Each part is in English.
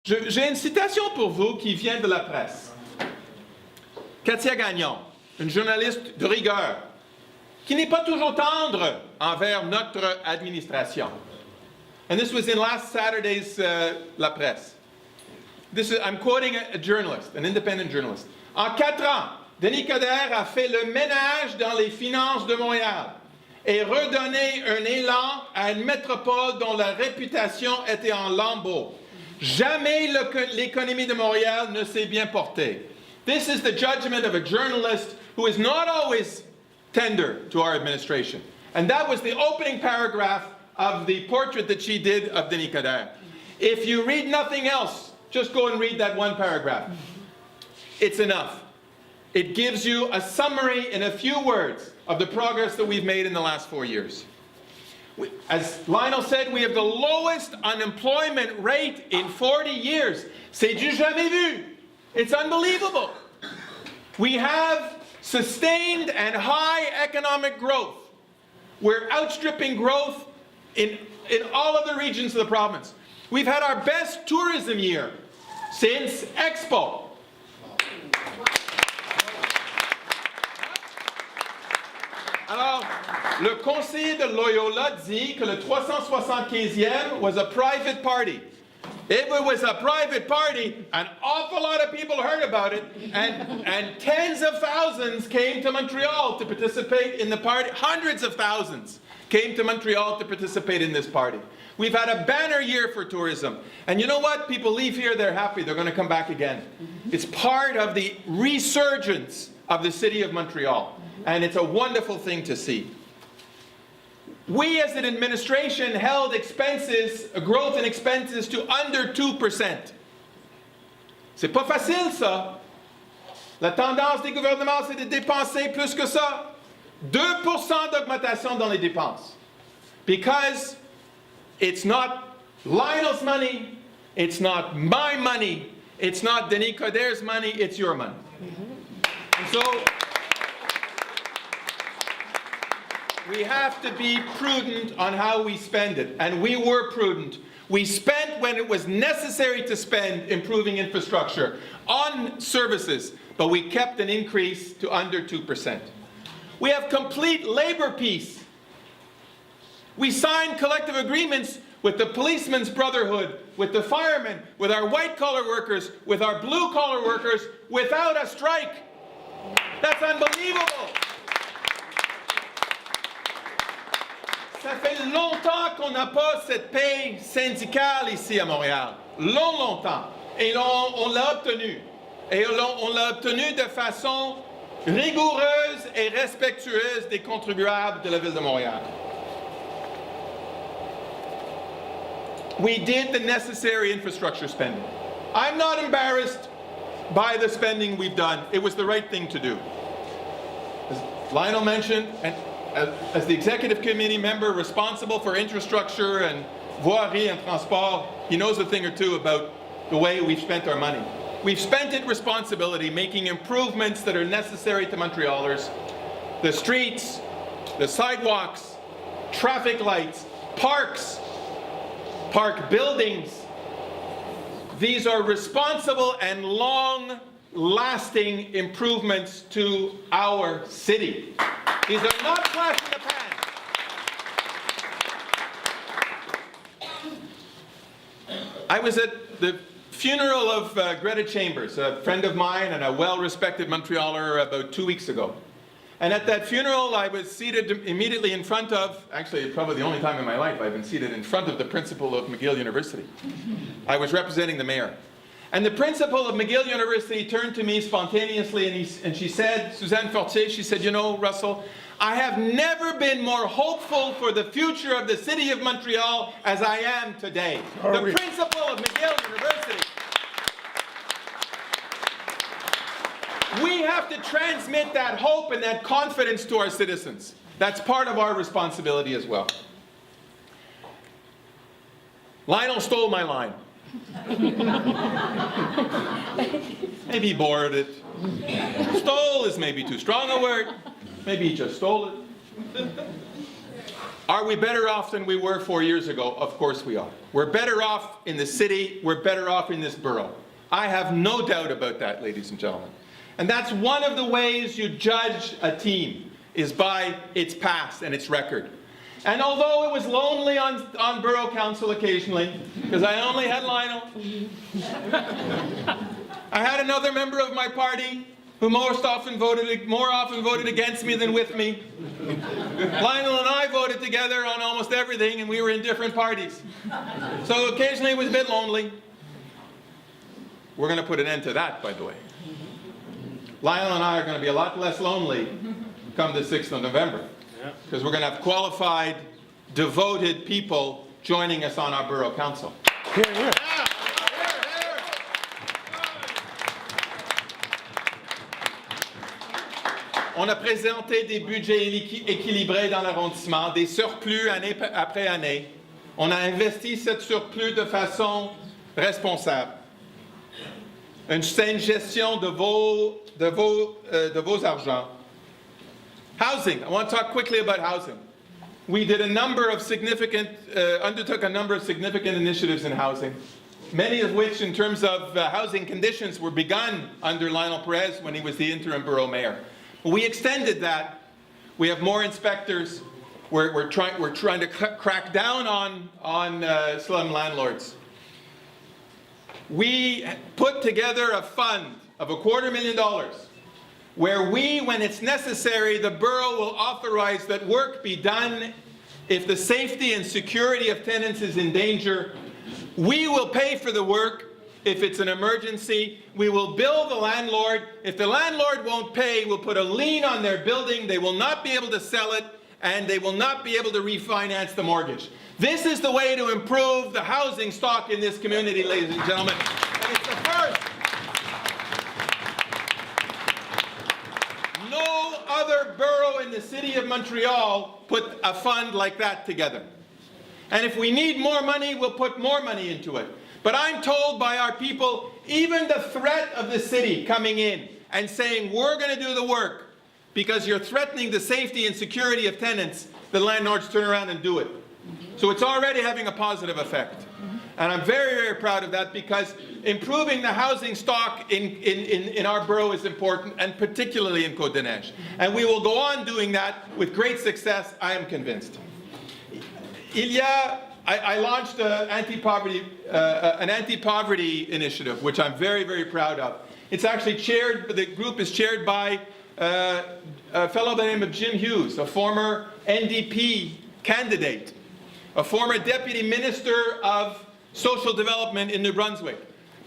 J'ai une citation pour vous qui vient de la presse. Katia Gagnon, une journaliste de rigueur, qui n'est pas toujours tendre envers notre administration. And this was in last Saturday's La Presse. I'm quoting a journalist, an independent journalist. En 4 ans, Denis Coderre a fait le ménage dans les finances de Montréal et redonné un élan à une métropole dont la réputation était en lambeaux. Jamais l'économie de Montréal ne s'est bien portée. This is the judgment of a journalist who is not always tender to our administration. And that was the opening paragraph of the portrait that she did of Denis Coderre. If you read nothing else, just go and read that one paragraph. It's enough. It gives you a summary in a few words of the progress that we've made in the last 4 years. As Lionel said, we have the lowest unemployment rate in 40 years. C'est du jamais vu. It's unbelievable. We have sustained and high economic growth. We're outstripping growth in all other regions of the province. We've had our best tourism year since Expo. Alors, le conseiller de Loyola dit que le 375e was a private party. If it was a private party, an awful lot of people heard about it, and tens of thousands came to Montreal to participate in the party. Hundreds of thousands came to Montreal to participate in this party. We've had a banner year for tourism. And you know what? People leave here, they're happy. They're going to come back again. It's part of the resurgence of the city of Montreal. And it's a wonderful thing to see. We as an administration held expenses, growth in expenses to under 2%. C'est pas facile, ça. La tendance des gouvernements, c'est de dépenser plus que ça. 2% d'augmentation dans les dépenses. Because it's not Lionel's money, it's not my money, it's not Denis Coderre's money, it's your money. And so, we have to be prudent on how we spend it, and we were prudent. We spent when it was necessary to spend improving infrastructure on services, but we kept an increase to under 2%. We have complete labor peace. We signed collective agreements with the policemen's brotherhood, with the firemen, with our white-collar workers, with our blue-collar workers, without a strike. That's unbelievable. Ça fait longtemps qu'on n'a pas cette paix syndicale ici à Montréal. Longtemps. Et on l'a obtenu. Et on l'a obtenu de façon rigoureuse et respectueuse des contribuables de la Ville de Montréal. We did the necessary infrastructure spending. I'm not embarrassed by the spending we've done. It was the right thing to do. As Lionel mentioned, and as the executive committee member responsible for infrastructure and voirie and transport, he knows a thing or two about the way we've spent our money. We've spent it responsibility, making improvements that are necessary to Montrealers. The streets, the sidewalks, traffic lights, parks, park buildings. These are responsible and long-lasting improvements to our city. These are not flash in the pan. I was at the funeral of Greta Chambers, a friend of mine and a well-respected Montrealer, about 2 weeks ago. And at that funeral, I was seated immediately in front of, actually probably the only time in my life I've been seated in front of the principal of McGill University. I was representing the mayor. And the principal of McGill University turned to me spontaneously and she said, Suzanne Fortier, she said, you know, Russell, I have never been more hopeful for the future of the city of Montreal as I am today. The principal of McGill University. We have to transmit that hope and that confidence to our citizens. That's part of our responsibility as well. Lionel stole my line. Maybe he borrowed it. Stole is maybe too strong a word. Maybe he just stole it. Are we better off than we were 4 years ago? Of course we are. We're better off in the city. We're better off in this borough. I have no doubt about that, ladies and gentlemen. And that's one of the ways you judge a team, is by its past and its record. And although it was lonely on Borough Council occasionally, because I only had Lionel, I had another member of my party who more often voted against me than with me. Lionel and I voted together on almost everything, and we were in different parties. So occasionally it was a bit lonely. We're going to put an end to that, by the way. Lionel and I are going to be a lot less lonely come the 6th of November, because we're going to have qualified, devoted people joining us on our Borough Council. Here, here. On a présenté des budgets équilibrés dans l'arrondissement, des surplus année après année. On a investi ce surplus de façon responsable. Une saine gestion de vos argents. Housing. I want to talk quickly about housing. We did a number of undertook a number of significant initiatives in housing, many of which, in terms of housing conditions, were begun under Lionel Perez when he was the interim borough mayor. We extended that. We have more inspectors. We're trying to crack down on slum landlords. We put together a fund of $250,000 where we, when it's necessary, the borough will authorize that work be done if the safety and security of tenants is in danger. We will pay for the work if it's an emergency. We will bill the landlord. If the landlord won't pay, we'll put a lien on their building. They will not be able to sell it, and they will not be able to refinance the mortgage. This is the way to improve the housing stock in this community, ladies and gentlemen. And it's the first. No other borough in the city of Montreal put a fund like that together. And if we need more money, we'll put more money into it. But I'm told by our people, even the threat of the city coming in and saying, we're going to do the work because you're threatening the safety and security of tenants, the landlords turn around and do it. So it's already having a positive effect. And I'm very, very proud of that, because improving the housing stock in our borough is important, and particularly in Côte-des-Neiges. And we will go on doing that with great success, I am convinced. I launched an anti-poverty initiative, which I'm very, very proud of. It's actually the group is chaired by a fellow by the name of Jim Hughes, a former NDP candidate, a former deputy minister of social development in New Brunswick.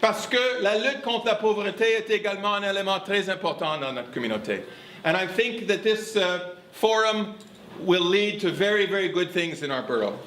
Parce que la lutte contre la pauvreté est également un élément très important dans notre communauté. And I think that this forum will lead to very, very good things in our borough.